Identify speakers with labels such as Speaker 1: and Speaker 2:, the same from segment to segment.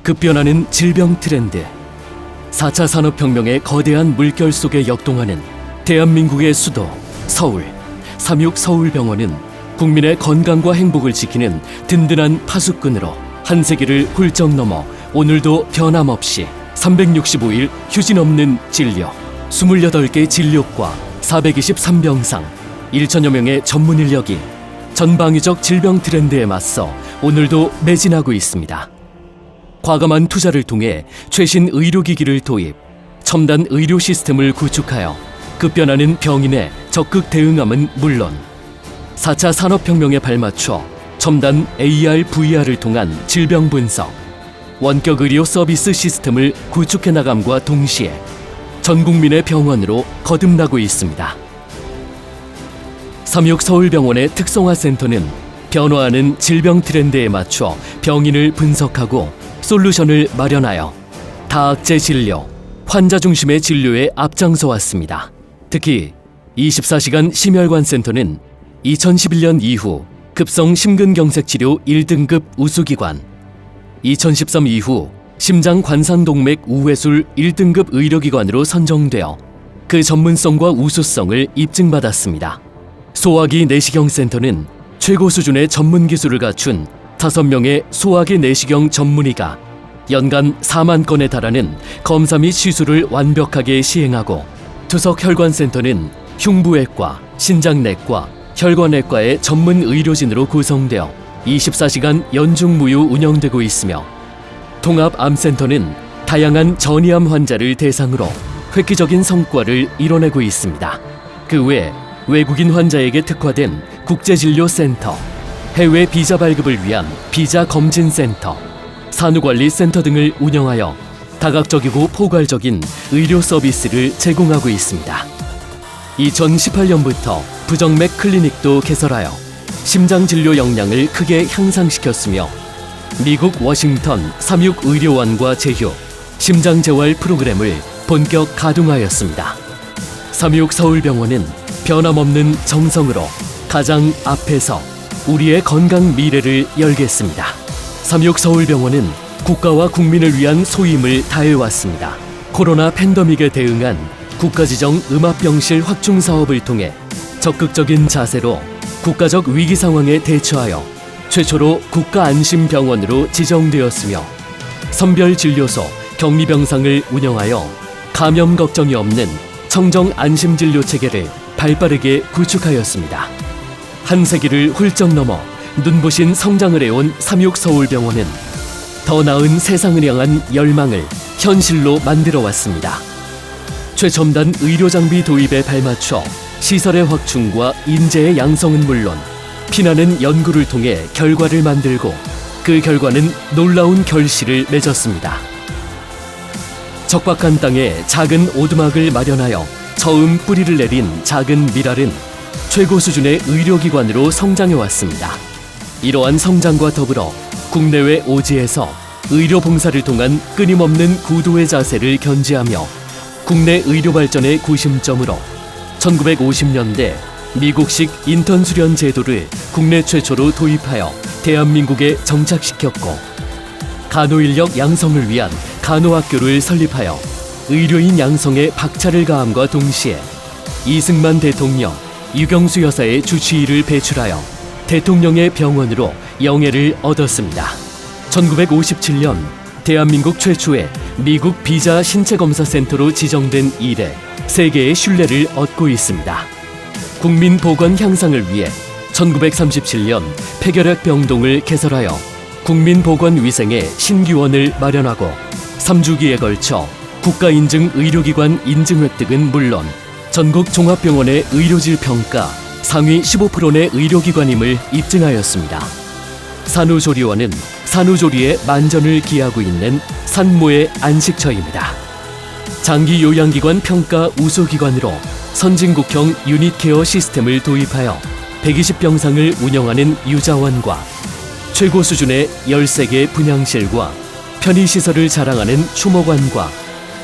Speaker 1: 급변하는 질병 트렌드, 4차 산업혁명의 거대한 물결 속에 역동하는 대한민국의 수도 서울, 3.6 서울병원은 국민의 건강과 행복을 지키는 든든한 파수꾼으로 한 세기를 훌쩍 넘어 오늘도 변함없이 365일 휴진 없는 진료, 28개 진료과 423병상, 1천여 명의 전문 인력이 전방위적 질병 트렌드에 맞서 오늘도 매진하고 있습니다. 과감한 투자를 통해 최신 의료기기를 도입, 첨단 의료 시스템을 구축하여 급변하는 병인의 적극 대응함은 물론 4차 산업혁명에 발맞춰 첨단 AR, VR을 통한 질병 분석, 원격 의료 서비스 시스템을 구축해 나감과 동시에 전 국민의 병원으로 거듭나고 있습니다. 3.6 서울병원의 특성화 센터는 변화하는 질병 트렌드에 맞춰 병인을 분석하고 솔루션을 마련하여 다학제 진료, 환자 중심의 진료에 앞장서 왔습니다. 특히 24시간 심혈관 센터는 2011년 이후 급성 심근경색 치료 1등급 우수기관, 2013 이후 심장 관상동맥 우회술 1등급 의료기관으로 선정되어 그 전문성과 우수성을 입증받았습니다. 소화기 내시경 센터는 최고 수준의 전문 기술을 갖춘 5명의 소화기 내시경 전문의가 연간 4만 건에 달하는 검사 및 시술을 완벽하게 시행하고, 투석혈관센터는 흉부외과, 신장내과, 혈관외과의 전문 의료진으로 구성되어 24시간 연중무휴 운영되고 있으며, 통합암센터는 다양한 전이암 환자를 대상으로 획기적인 성과를 이뤄내고 있습니다. 그 외 외국인 환자에게 특화된 국제진료센터, 해외 비자 발급을 위한 비자 검진센터, 산후관리센터 등을 운영하여 다각적이고 포괄적인 의료 서비스를 제공하고 있습니다. 2018년부터 부정맥 클리닉도 개설하여 심장 진료 역량을 크게 향상시켰으며, 미국 워싱턴 3.6 의료원과 제휴, 심장 재활 프로그램을 본격 가동하였습니다. 3.6 서울병원은 변함없는 정성으로 가장 앞에서 우리의 건강 미래를 열겠습니다. 3.6 서울병원은 국가와 국민을 위한 소임을 다해왔습니다. 코로나 팬데믹에 대응한 국가지정 음압병실 확충 사업을 통해 적극적인 자세로 국가적 위기 상황에 대처하여 최초로 국가안심병원으로 지정되었으며, 선별진료소, 격리병상을 운영하여 감염 걱정이 없는 청정 안심진료 체계를 발빠르게 구축하였습니다. 한 세기를 훌쩍 넘어 눈부신 성장을 해온 3.6 서울병원은 더 나은 세상을 향한 열망을 현실로 만들어 왔습니다. 최첨단 의료장비 도입에 발맞춰 시설의 확충과 인재의 양성은 물론 피나는 연구를 통해 결과를 만들고, 그 결과는 놀라운 결실을 맺었습니다. 적박한 땅에 작은 오두막을 마련하여 처음 뿌리를 내린 작은 미랄은 최고 수준의 의료기관으로 성장해왔습니다. 이러한 성장과 더불어 국내외 오지에서 의료 봉사를 통한 끊임없는 구도의 자세를 견지하며 국내 의료 발전의 구심점으로 1950년대 미국식 인턴 수련 제도를 국내 최초로 도입하여 대한민국에 정착시켰고, 간호인력 양성을 위한 간호학교를 설립하여 의료인 양성에 박차를 가함과 동시에 이승만 대통령, 유경수 여사의 주치의를 배출하여 대통령의 병원으로 영예를 얻었습니다. 1957년 대한민국 최초의 미국 비자 신체검사센터로 지정된 이래 세계의 신뢰를 얻고 있습니다. 국민 보건 향상을 위해 1937년 폐결핵 병동을 개설하여 국민 보건 위생의 신규원을 마련하고 3주기에 걸쳐 국가인증 의료기관 인증 획득은 물론 전국 종합병원의 의료질 평가 상위 15%의 의료기관임을 입증하였습니다. 산후조리원은 산후조리에 만전을 기하고 있는 산모의 안식처입니다. 장기요양기관 평가 우수기관으로 선진국형 유닛케어 시스템을 도입하여 120병상을 운영하는 유자원과 최고 수준의 13개 분향실과 편의시설을 자랑하는 추모관과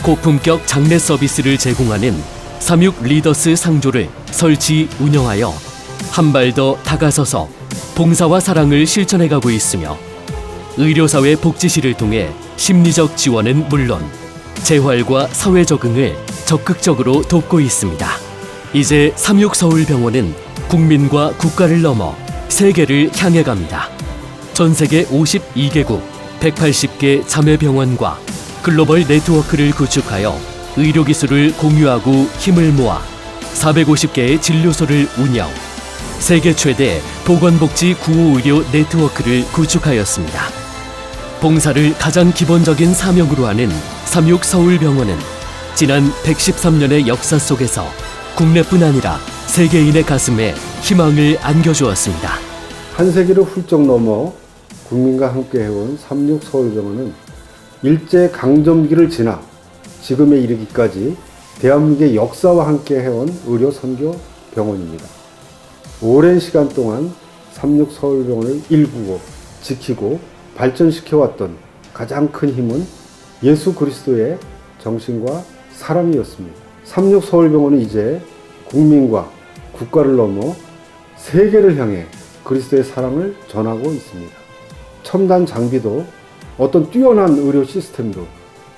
Speaker 1: 고품격 장례 서비스를 제공하는 3.6 리더스 상조를 설치 운영하여 한 발 더 다가서서 봉사와 사랑을 실천해가고 있으며, 의료사회 복지실을 통해 심리적 지원은 물론 재활과 사회 적응을 적극적으로 돕고 있습니다. 이제 36서울병원은 국민과 국가를 넘어 세계를 향해 갑니다. 전 세계 52개국 180개 자매병원과 글로벌 네트워크를 구축하여 의료기술을 공유하고 힘을 모아 450개의 진료소를 운영, 세계 최대 보건복지 구호의료 네트워크를 구축하였습니다. 봉사를 가장 기본적인 사명으로 하는 36서울병원은 지난 113년의 역사 속에서 국내뿐 아니라 세계인의 가슴에 희망을 안겨주었습니다.
Speaker 2: 한 세기를 훌쩍 넘어 국민과 함께 해온 36서울병원은 일제강점기를 지나 지금에 이르기까지 대한민국의 역사와 함께 해온 의료 선교 병원입니다. 오랜 시간 동안 36서울병원을 일구고 지키고 발전시켜왔던 가장 큰 힘은 예수 그리스도의 정신과 사랑이었습니다. 36서울병원은 이제 국민과 국가를 넘어 세계를 향해 그리스도의 사랑을 전하고 있습니다. 첨단 장비도 어떤 뛰어난 의료 시스템도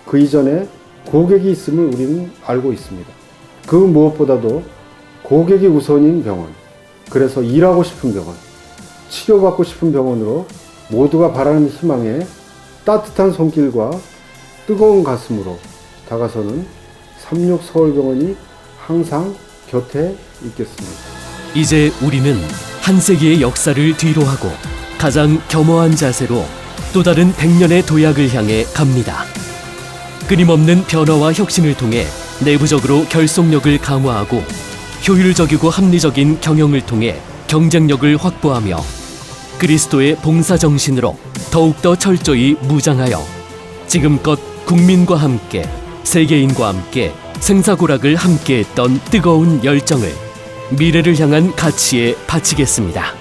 Speaker 2: 그 이전에 고객이 있음을 우리는 알고 있습니다. 그 무엇보다도 고객이 우선인 병원, 그래서 일하고 싶은 병원, 치료받고 싶은 병원으로 모두가 바라는 희망에 따뜻한 손길과 뜨거운 가슴으로 다가서는 36서울병원이 항상 곁에 있겠습니다.
Speaker 1: 이제 우리는 한 세기의 역사를 뒤로하고 가장 겸허한 자세로 또 다른 100년의 도약을 향해 갑니다. 끊임없는 변화와 혁신을 통해 내부적으로 결속력을 강화하고 효율적이고 합리적인 경영을 통해 경쟁력을 확보하며 그리스도의 봉사정신으로 더욱더 철저히 무장하여 지금껏 국민과 함께 세계인과 함께 생사고락을 함께했던 뜨거운 열정을 미래를 향한 가치에 바치겠습니다.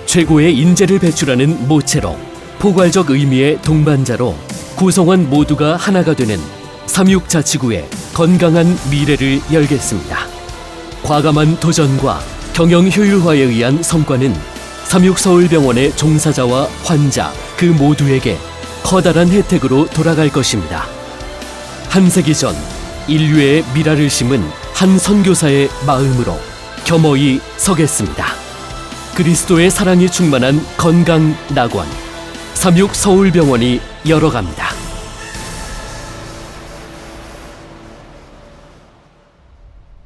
Speaker 1: 최고의 인재를 배출하는 모체로 포괄적 의미의 동반자로 구성원 모두가 하나가 되는 36자치구의 건강한 미래를 열겠습니다. 과감한 도전과 경영 효율화에 의한 성과는 36서울병원의 종사자와 환자 그 모두에게 커다란 혜택으로 돌아갈 것입니다. 한 세기 전 인류의 미라를 심은 한 선교사의 마음으로 겸허히 서겠습니다. 그리스도의 사랑이 충만한 건강 낙원 36서울병원이 열어갑니다.